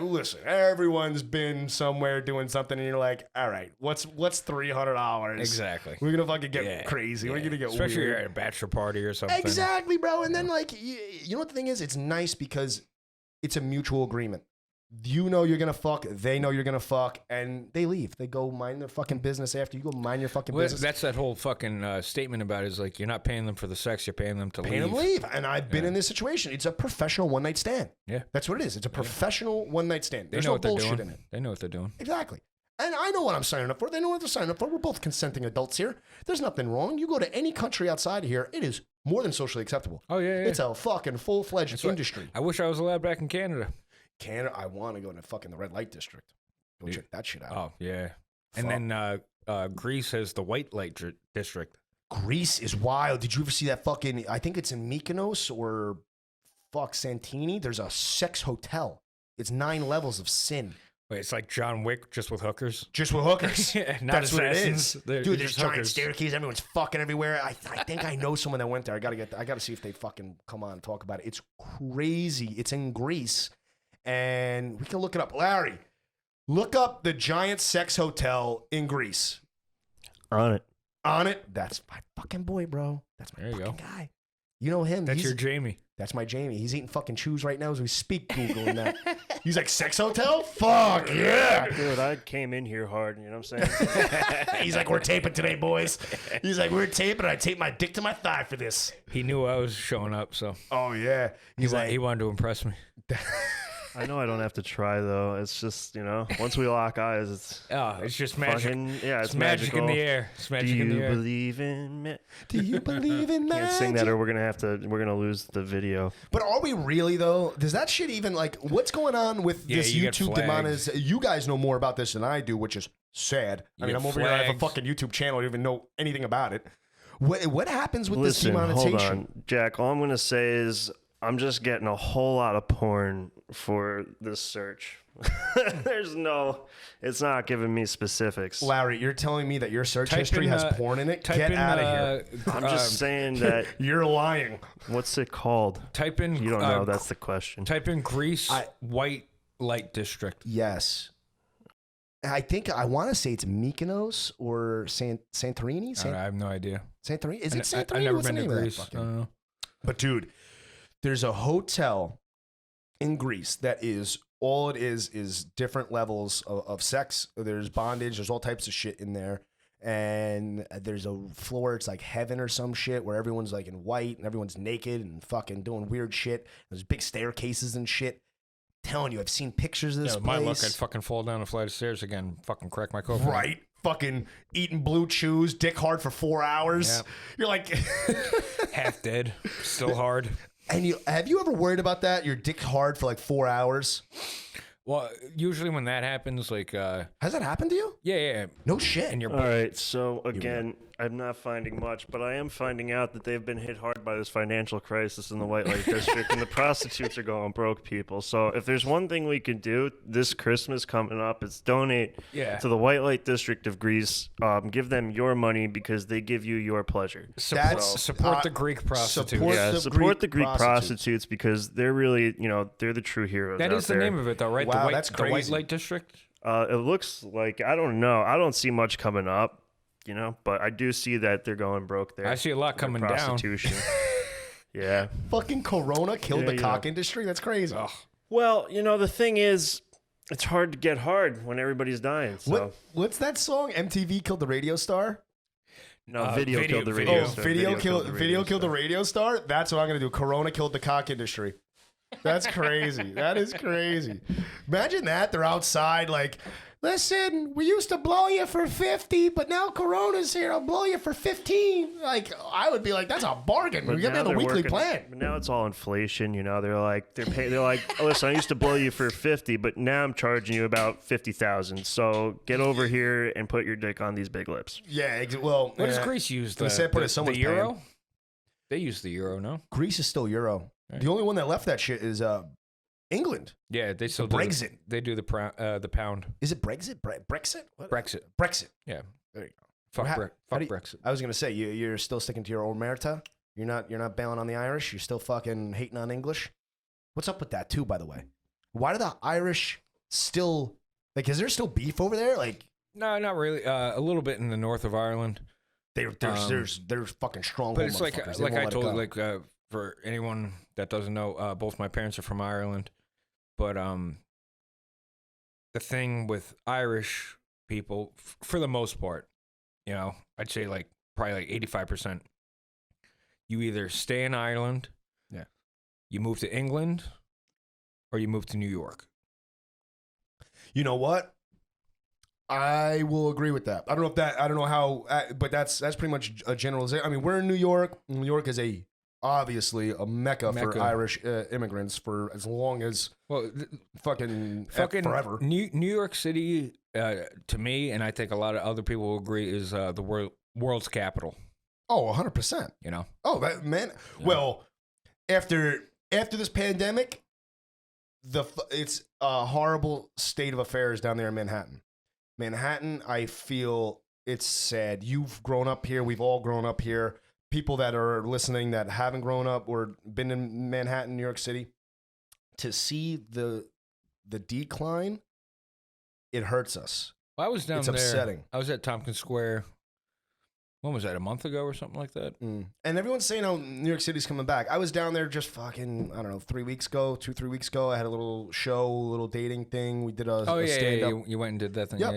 Listen, everyone's been somewhere doing something, and you're like, all right, what's $300? Exactly. We're gonna fucking get crazy. We're gonna get especially weird. You're at a bachelor party or something. Exactly, bro. And then like, you know what the thing is? It's nice because it's a mutual agreement. You know you're gonna fuck. They know you're gonna fuck, and they leave. They go mind their fucking business after you go mind your fucking business. That's that whole fucking statement about it is like you're not paying them for the sex, you're paying them to leave. Paying them leave. And I've been in this situation. It's a professional one night stand. Yeah, that's what it is. It's a professional one night stand. There's no bullshit in it. They know what they're doing. Exactly. And I know what I'm signing up for. They know what they're signing up for. We're both consenting adults here. There's nothing wrong. You go to any country outside of here, it is more than socially acceptable. Oh yeah. It's a fucking full-fledged industry. I wish I was allowed back in Canada. Canada, I want to go to fucking the red light district. Go check that shit out. Oh yeah. And then Greece has the white light district. Greece is wild. Did you ever see that fucking? I think it's in Mykonos or Santini. There's a sex hotel. It's 9 levels of sin. Wait, it's like John Wick just with hookers. Just with hookers. That's what it is. Dude, there's giant staircase. Everyone's fucking everywhere. I think I know someone that went there. I gotta see if they fucking come on and talk about it. It's crazy. It's in Greece. And we can look it up. Larry, look up the giant sex hotel in Greece. On it. That's my fucking boy, bro. That's my fucking guy. You know him. That's your Jamie. That's my Jamie. He's eating fucking chews right now as we speak, Googling that. He's like, sex hotel? Fuck, yeah. Dude, I came in here hard, you know what I'm saying? He's like, we're taping today, boys. He's like, we're taping. I taped my dick to my thigh for this. He knew I was showing up, so. Oh, yeah. He wanted to impress me. I know I don't have to try though. It's just, once we lock eyes, it's just magic. Fucking, yeah, it's magic in the air. It's magic in the air. Do you believe in Do you believe in magic? Can't sing that or we're gonna lose the video. But are we really though? Does that shit even what's going on with this YouTube demonetization? You guys know more about this than I do, which is sad. I mean, I'm over here. I have a fucking YouTube channel. I don't even know anything about it. What happens with this demonetization? Hold on, Jack. All I'm gonna say is, I'm just getting a whole lot of porn for this search. It's not giving me specifics. Larry, you're telling me that your search Type history in, has porn in it? Get in, out of here. I'm just saying that. You're lying. What's it called? Type in. You don't know. That's the question. Type in Greece white light district. Yes. I want to say it's Mykonos or Santorini. I have no idea. Santorini? Is it Santorini? I've never What's the been to name of that Greece. fucking- But dude, there's a hotel in Greece that is all it is different levels of sex. There's bondage. There's all types of shit in there. And there's a floor, it's like heaven or some shit, where everyone's like in white and everyone's naked and fucking doing weird shit. There's big staircases and shit. Telling you, I've seen pictures of this Yeah, place. my luck, I'd fucking fall down a flight of stairs again. Fucking crack my coconut. Right? Fucking eating blue chews, dick hard for 4 hours. Yep. You're like Half dead, still hard. And have you ever worried about that? Your dick hard for like 4 hours? Well, usually when that happens, like, Has that happened to you? yeah. No shit. And your All right, so again, I'm not finding much, but I am finding out that they've been hit hard by this financial crisis in the White Light District, and the prostitutes are going broke, people. So if there's one thing we can do this Christmas coming up, it's donate to the White Light District of Greece. Give them your money because they give you your pleasure. support the Greek prostitutes. Support the Greek prostitutes because they're really, they're the true heroes. That is the name of it, though, right? Wow, that's the White crazy. Light District. It looks like, I don't know. I don't see much coming up, but I do see that they're going broke there. I see a lot coming down. Prostitution. Yeah. Fucking Corona killed the cock industry? That's crazy. Ugh. Well, the thing is, it's hard to get hard when everybody's dying. So. What's that song? MTV killed the radio star? No, video killed the radio star. Video killed the radio star? That's what I'm going to do. Corona killed the cock industry. That's crazy. That is crazy. Imagine that. They're outside like, listen, we used to blow you for 50, but now Corona's here. I'll blow you for 15. Like, I would be like, that's a bargain. We got to have a weekly plan. But now it's all inflation. They're like, listen, I used to blow you for 50, but now I'm charging you about 50,000. So get over here and put your dick on these big lips. Yeah. Well, What does Greece use? The sad part is someone's the euro? paying. They use the euro, no? Greece is still euro. Right. The only one that left that shit is England. Yeah, they still Brexit. They do the pound. Is it Brexit? Brexit? What? Brexit. Yeah. There you go. Fuck How do you- Brexit. I was gonna say you're still sticking to your omerta. You're not bailing on the Irish. You're still fucking hating on English. What's up with that too? By the way, why do the Irish still like? Is there still beef over there? Like, No, not really. A little bit in the north of Ireland. there's fucking strong. But it's like I told you, like for anyone that doesn't know, both my parents are from Ireland. But the thing with Irish people, for the most part, I'd say probably 85%. You either stay in Ireland, you move to England, or you move to New York. You know what? I will agree with that. I don't know how, but that's pretty much a generalization. I mean, we're in New York. New York is obviously a mecca for Irish immigrants for as long as fucking forever. New York City, to me, and I think a lot of other people will agree, is the world's capital. Oh, 100%. Oh, that man. Yeah. Well, after this pandemic, it's a horrible state of affairs down there in Manhattan. Manhattan, I feel it's sad. You've grown up here. We've all grown up here. People that are listening that haven't grown up or been in Manhattan, New York City, to see the decline, it hurts us. Well, I was down there. It's upsetting. I was at Tompkins Square. When was that? A month ago or something like that? And everyone's saying, "Oh, New York City's coming back." I was down there just fucking, I don't know, 3 weeks ago, 3 weeks ago. I had a little show, a little dating thing. We did a stand-up. Yeah. You went and did that thing. Yep.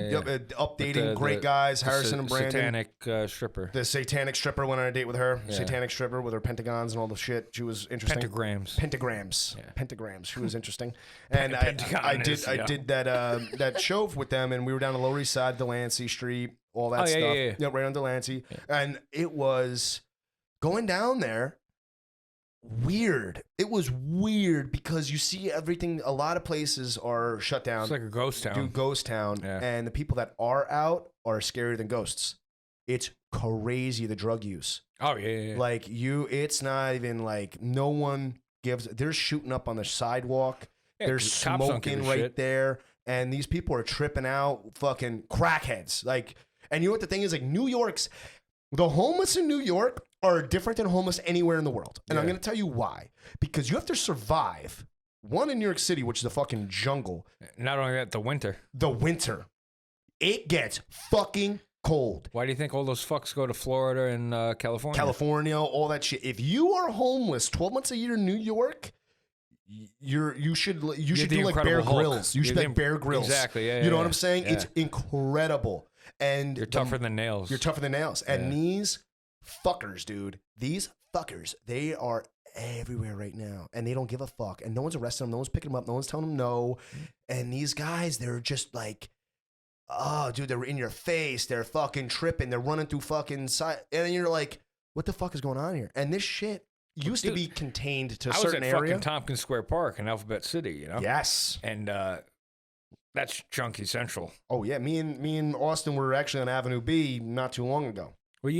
Updating great guys, Harrison and Brandon. Satanic stripper. The satanic stripper. Went on a date with her. Yeah. Satanic stripper with her pentagons and all the shit. She was interesting. Pentagrams. Yeah. Pentagrams. She was interesting. And I did that show with them, and we were down the Lower East Side, Delancey Street. All that stuff. Yeah, right on Delancey. Yeah. And it was going down there weird. It was weird because you see everything. A lot of places are shut down. It's like a ghost town. Ghost town. Yeah. And the people that are out are scarier than ghosts. It's crazy, the drug use. Oh, yeah. Like it's not even like no one they're shooting up on the sidewalk. Yeah, They're 'cause cops don't give smoking a right shit. there. And these people are tripping out, fucking crackheads. Like, and you know what the thing is? Like, the homeless in New York are different than homeless anywhere in the world. And I'm Yeah. going to tell you why. Because you have to survive. One in New York City, which is a fucking jungle. Not only that, the winter. The winter. It gets fucking cold. Why do you think all those fucks go to Florida and California? California, all that shit. If you are homeless 12 months a year in New York, you should do the like Bear Incredible Hulk. Grylls. You should be like Bear Grylls. Exactly. Yeah. You know yeah, what I'm saying? yeah. It's incredible. And You're tougher than nails. You're tougher than nails. And Yeah. these fuckers, dude, they are everywhere right now. And they don't give a fuck. And no one's arresting them. No one's picking them up. No one's telling them no. And these guys, they're just like, oh, dude, they're in your face. They're fucking tripping. They're running through fucking side. And then you're like, what the fuck is going on here? And this shit used to be contained to a certain I was at area. fucking Tompkins Square Park in Alphabet City, you know? Yes. And that's Junkie Central. Oh, yeah. Me and Austin were actually on Avenue B not too long ago. Well,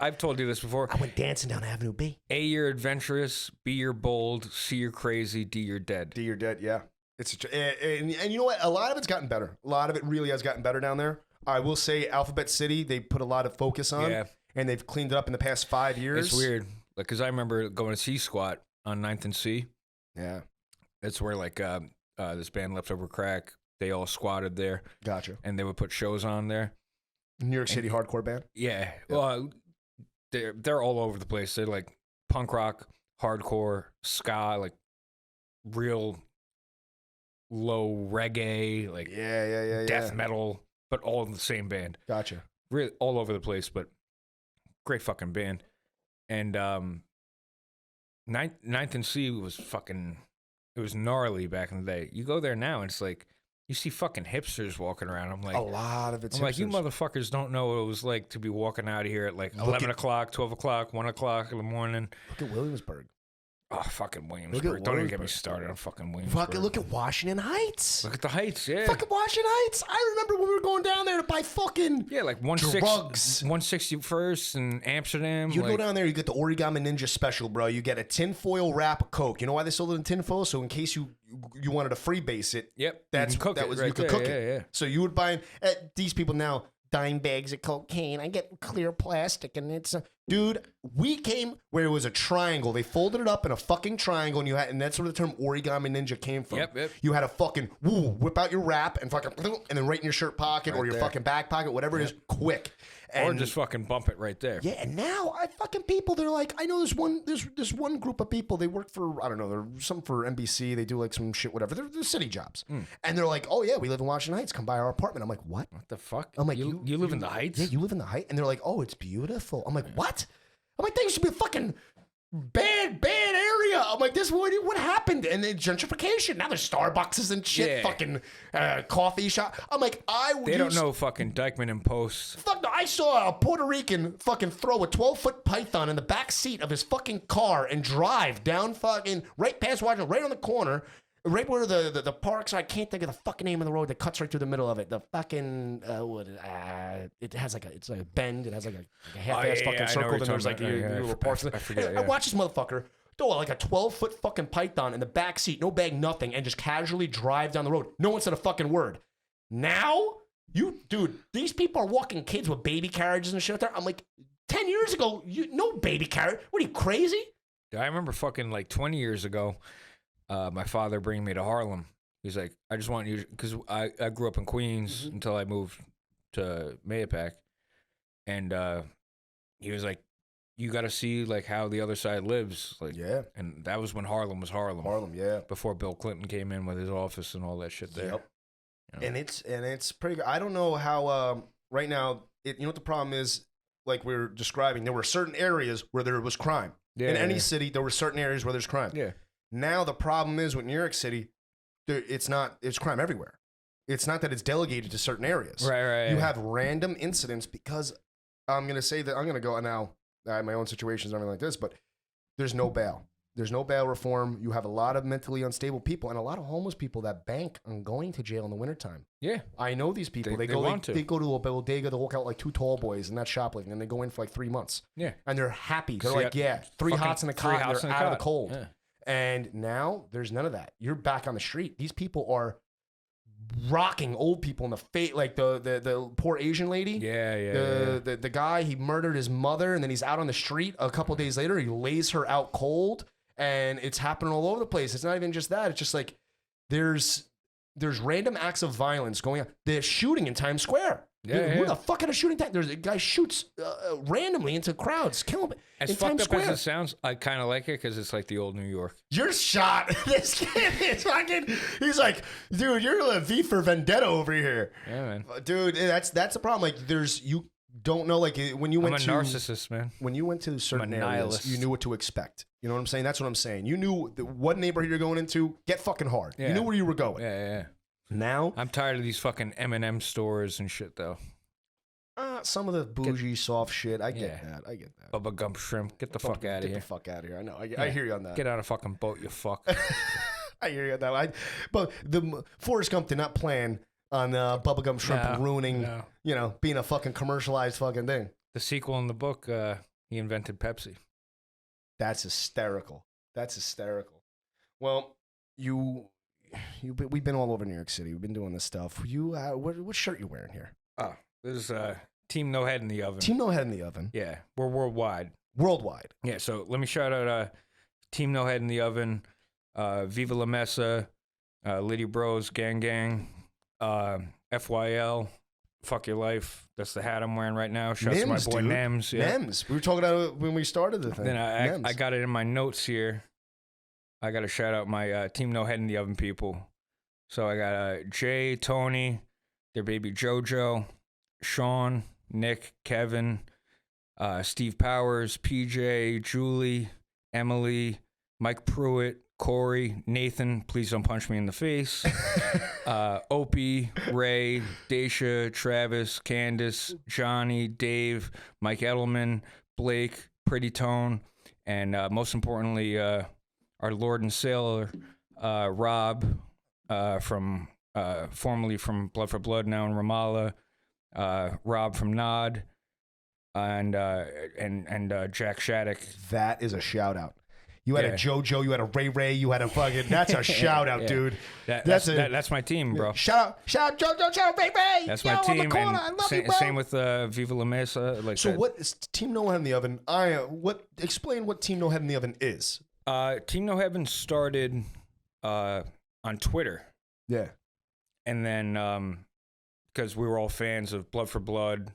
I've told you this before. I went dancing down Avenue B. A, you're adventurous. B, you're bold. C, you're crazy. D, you're dead. D, you're dead, yeah. And you know what? A lot of it's gotten better. A lot of it really has gotten better down there. I will say Alphabet City, they put a lot of focus on. Yeah. And they've cleaned it up in the past 5 years. It's weird. Like, because I remember going to C Squat on 9th and C. Yeah. That's where, like, this band Leftover Crack, they all squatted there. Gotcha. And they would put shows on there. New York City hardcore band? Yeah. Well, they're all over the place. They're like punk rock, hardcore, ska, like real low reggae, like death metal, but all in the same band. Gotcha. Really all over the place, but great fucking band. And Ninth and C was fucking, it was gnarly back in the day. You go there now and it's like, you see fucking hipsters walking around. I'm like, a lot of it's I'm like, you motherfuckers don't know what it was like to be walking out of here at like 11 o'clock, 12 o'clock, 1 o'clock in the morning. Look at Williamsburg. Oh, fucking Williamsburg. Don't even get me started on fucking Williamsburg. Fucking look at Washington Heights. Look at the Heights, yeah. Fucking Washington Heights. I remember when we were going down there to buy fucking like drugs. 161st in Amsterdam. You like, go down there, you get the Origami Ninja special, bro. You get a tinfoil wrap of Coke. You know why they sold it in tinfoil? So in case you wanted to freebase it, yep, that's you can cook that it was right you could there, cook yeah, it. Yeah. So you would buy these people now dime bags of cocaine. I get clear plastic, and it's dude. We came where it was a triangle. They folded it up in a fucking triangle, and that's where the term Origami Ninja came from. Yep. You had a fucking whip out your wrap and fucking, and then right in your shirt pocket or your fucking back pocket, whatever it is, quick. And, Or just fucking bump it right there. yeah, and now fucking people, they're like, I know this one group of people, they work for, I don't know, they're some for NBC, they do like some shit, whatever. They're city jobs. And they're like, oh yeah, we live in Washington Heights, come by our apartment. I'm like, what? What the fuck? I'm like, you live in the Heights? Yeah, you live in the Heights? And they're like, oh, it's beautiful. I'm like, what? I'm like, that used to be a fucking bad area. I'm like, what happened? And then gentrification. Now there's Starbucks and shit, Yeah. fucking coffee shop. I'm like, They don't know fucking Dykeman and Post. Fuck no, I saw a Puerto Rican fucking throw a 12-foot python in the back seat of his fucking car and drive down fucking right past Washington, right on the corner, right where the parks. I can't think of the fucking name of the road that cuts right through the middle of it. The fucking it has like it's like a bend. It has like a half-ass fucking circle. And there's like little parts. I forget. I watched this motherfucker throw like a 12-foot fucking python in the back seat, no bag, nothing, and just casually drive down the road. No one said a fucking word. Now, dude, these people are walking kids with baby carriages and shit out there. I'm like, 10 years ago, no baby carriage. What are you, crazy? I remember fucking like 20 years ago, my father bringing me to Harlem. He's like, I just want you, because I grew up in Queens until I moved to Mayapack. And he was like, you got to see like how the other side lives. Like, Yeah. And that was when Harlem was Harlem. Harlem, yeah. Before Bill Clinton came in with his office and all that shit there. Yep. You know? And it's pretty good. I don't know how right now, you know what the problem is? Like we were describing, there were certain areas where there was crime. In any city, there were certain areas where there's crime. Yeah. Now the problem is with New York City, it's crime everywhere. It's not that it's delegated to certain areas. Right. You have random incidents because I'm going to say that I'm going to go now. I have my own situations and everything like this, but there's no bail. There's no bail reform. You have a lot of mentally unstable people and a lot of homeless people that bank on going to jail in the wintertime. Yeah. I know these people. They go to a bodega, they walk out like two tall boys and that's shoplifting, and they go in for like 3 months. Yeah. And they're happy. They're See, like, yeah, three hots in a cot, and they're out of the cold. Yeah. And now there's none of that. You're back on the street. These people are rocking old people in the face, like the poor Asian lady. The guy, he murdered his mother, and then he's out on the street a couple days later. He lays her out cold, and it's happening all over the place. It's not even just that. It's just like there's random acts of violence going on. They're shooting in Times Square. Who the fuck had a shooting time? There's a guy shoots randomly into crowds, kill him. As fucked up as it sounds, I kind of like it because it's like the old New York. You're shot. This kid is fucking. He's like, dude, you're a V for Vendetta over here. Yeah, man. Dude, that's the problem. Like, you don't know, like when you went I'm a narcissist, man. When you went to certain areas, you knew what to expect. You know what I'm saying? That's what I'm saying. You knew what neighborhood you're going into. Get fucking hard. Yeah. You knew where you were going. Yeah. Now I'm tired of these fucking M&M stores and shit, though. Some of the bougie soft shit. I get that. Bubba Gump Shrimp. Get the fuck out of here. Get the fuck out of here. I know. I hear you on that. Get on a fucking boat, you fuck. I hear you on that. But the Forrest Gump did not plan on Bubba Gump Shrimp ruining, being a fucking commercialized fucking thing. The sequel in the book, he invented Pepsi. That's hysterical. Well, we've been all over New York City. We've been doing this stuff. What shirt you wearing here? Oh, this is Team No Head in the Oven. Team No Head in the Oven. Yeah, we're worldwide. Yeah, so let me shout out Team No Head in the Oven, Viva La Mesa, Liddy Bros, Gang, FYL, Fuck Your Life. That's the hat I'm wearing right now. Shout out to my boy dude. Nems. Yeah. Nems. We were talking about it when we started the thing. Then I got it in my notes here. I got to shout out my Team No Head in the Oven people. So I got Jay, Tony, their baby JoJo, Sean, Nick, Kevin, Steve Powers, PJ, Julie, Emily, Mike Pruitt, Corey, Nathan, please don't punch me in the face, Opie, Ray, Daisha, Travis, Candace, Johnny, Dave, Mike Edelman, Blake, Pretty Tone, and most importantly, our Lord and Sailor, Rob, from formerly from Blood for Blood, now in Ramallah, Rob from Nod, and Jack Shattuck. That is a shout out. You had a JoJo, you had a Ray, you had a fucking. That's a shout out, dude. That's my team, bro. Shout out JoJo, shout out Ray. That's my team. And I love you, bro. Same with Viva La Mesa. What is Team No Head in the Oven? Explain what Team No Head in the Oven is. Team No Heaven started on Twitter. Yeah. And then because we were all fans of Blood for Blood.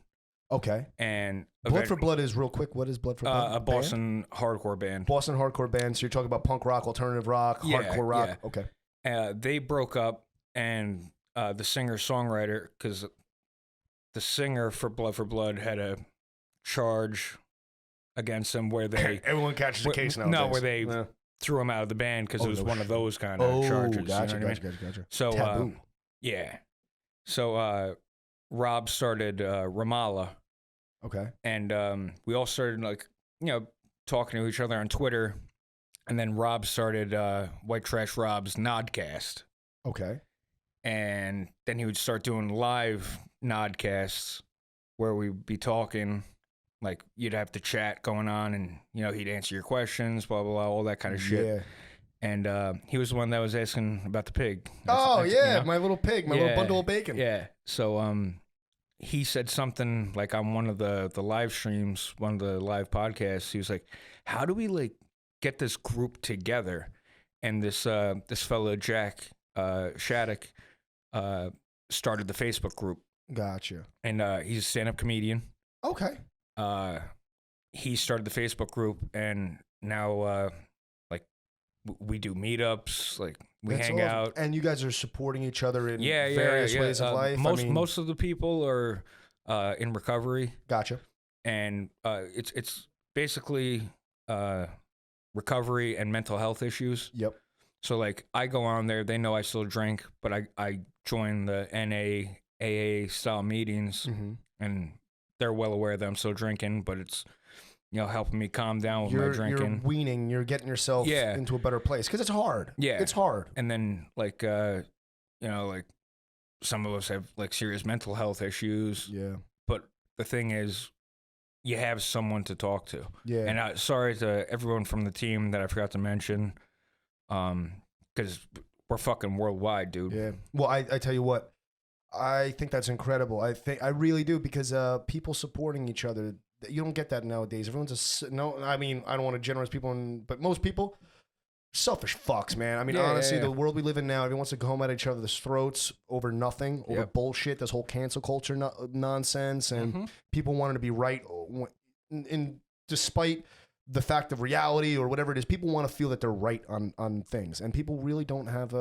Okay. And Blood for Blood is real quick. What is Blood for Blood? A Boston hardcore band. Boston hardcore band. So you're talking about punk rock, alternative rock, hardcore rock. Yeah. Okay. They broke up, and the singer-songwriter, because the singer for Blood had a charge against him where they everyone catches a case nowadays. No, where they threw him out of the band because it was one of those kind of charges. Gotcha. So taboo. So Rob started Ramallah. Okay. And we all started talking to each other on Twitter, and then Rob started White Trash Rob's Nodcast. Okay. And then he would start doing live Nodcasts where we'd be talking. Like, you'd have the chat going on, and, he'd answer your questions, blah, blah, blah, all that kind of shit. Yeah. And he was the one that was asking about the pig. My little pig, my little bundle of bacon. Yeah. So he said something, like, on one of the live streams, one of the live podcasts. He was like, how do we, get this group together? And this fellow, Jack Shattuck, started the Facebook group. Gotcha. And he's a stand-up comedian. Okay. He started the Facebook group, and now we do meetups, we hang out, and you guys are supporting each other in various ways of life. Most of the people are in recovery. Gotcha. And it's basically recovery and mental health issues. Yep. So I go on there, they know I still drink, but I join the NA AA style meetings, and they're well aware that I'm still drinking, but it's, helping me calm down with my drinking. You're weaning, you're getting yourself into a better place, because it's hard. Yeah. It's hard. And then, some of us have, serious mental health issues. Yeah. But the thing is, you have someone to talk to. Yeah. And sorry to everyone from the team that I forgot to mention. Because we're fucking worldwide, dude. Yeah. Well, I tell you what, I think that's incredible. I really do, because people supporting each other, you don't get that nowadays. Everyone's I mean, I don't want to generalize people, but most people, selfish fucks, man. I mean, honestly, the world we live in now, everyone wants to go home at each other's throats over nothing, over bullshit, this whole cancel culture nonsense, and people wanting to be right. And despite the fact of reality or whatever it is, people want to feel that they're right on things, and people really don't have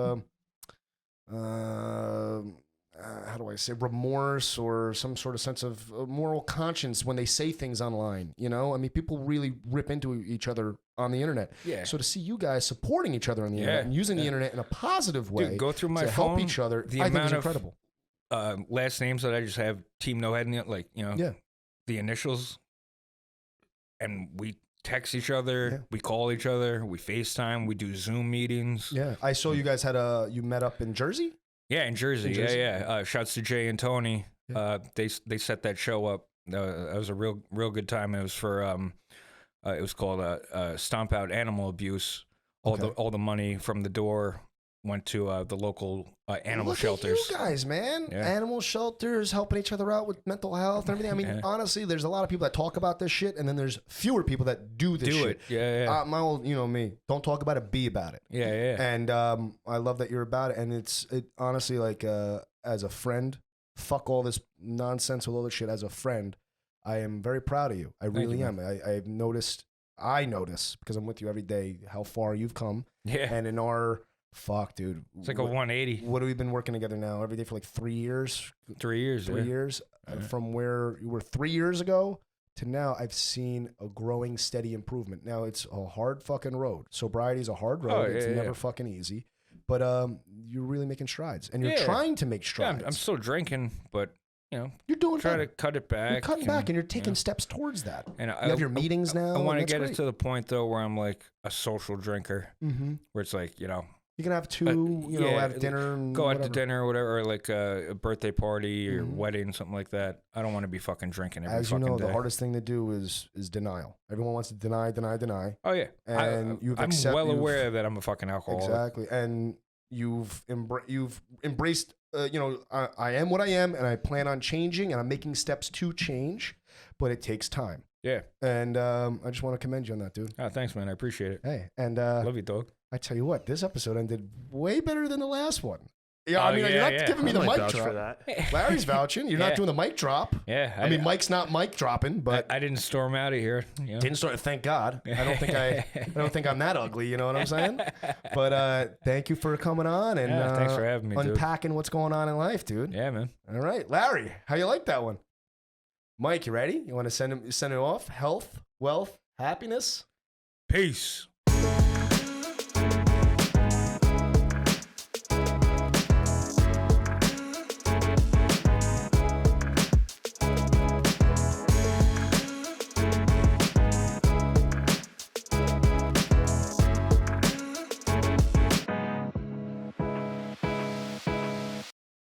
how do I say, remorse or some sort of sense of moral conscience when they say things online. You know, I mean, people really rip into each other on the internet. Yeah. So to see you guys supporting each other on the internet and using the internet in a positive way, dude, go through my to phone, help each other, the I think amount is of incredible. Last names that I just have Team No Head in it, like, you know, the initials, and we text each other, we call each other, we FaceTime, we do Zoom meetings. Yeah, I saw you guys had you met up in Jersey. Yeah, in Jersey. Shouts to Jay and Tony. They set that show up. It was a real good time. It was for it was called Stomp Out Animal Abuse. All the money from the door went to the local animal shelters. At you guys, man. Animal shelters, helping each other out with mental health and everything. I mean, honestly, there's a lot of people that talk about this shit, and then there's fewer people that do this shit. My old, you know me, don't talk about it, be about it. And I love that you're about it. And it honestly, like, as a friend, fuck all this nonsense with all this shit. As a friend, I am very proud of you. I really am. I notice, because I'm with you every day, how far you've come. And in our... Fuck, dude. It's like a 180. What have we been working together now? Every day for like 3 years? 3 years. 3 years. From where you were 3 years ago to now, I've seen a growing, steady improvement. Now, it's a hard fucking road. Sobriety is a hard road. It's never fucking easy. But you're really making strides. And you're trying to make strides. I'm still drinking, but... You know, you're doing try to cut it back. You're cutting back, and you're taking steps towards that. And you have your meetings now. I want to get it to the point though where I'm like a social drinker, where it's like, you know, you can have two, have dinner, and go out to dinner or whatever, or like a birthday party or wedding, something like that. I don't want to be fucking drinking every fucking day. As you know, the hardest thing to do is denial. Everyone wants to deny. Oh yeah, and I'm well aware that I'm a fucking alcoholic. Exactly, and you've embraced. I am what I am, and I plan on changing, and I'm making steps to change, but it takes time. Yeah. And I just want to commend you on that, dude. Oh, thanks, man. I appreciate it. Hey, and love you, dog. I tell you what, this episode ended way better than the last one. Yeah, you're not giving me the mic drop. For that. Larry's vouching. You're not doing the mic drop. Yeah. I mean, Mike's not mic dropping, but I didn't storm out of here. You know? Didn't storm. Thank God. I don't think I'm that ugly. You know what I'm saying? But thank you for coming on and thanks for having me, unpacking what's going on in life, dude. Yeah, man. All right, Larry, how you like that one? Mike, you ready? You want to send it off? Health, wealth, happiness. Peace.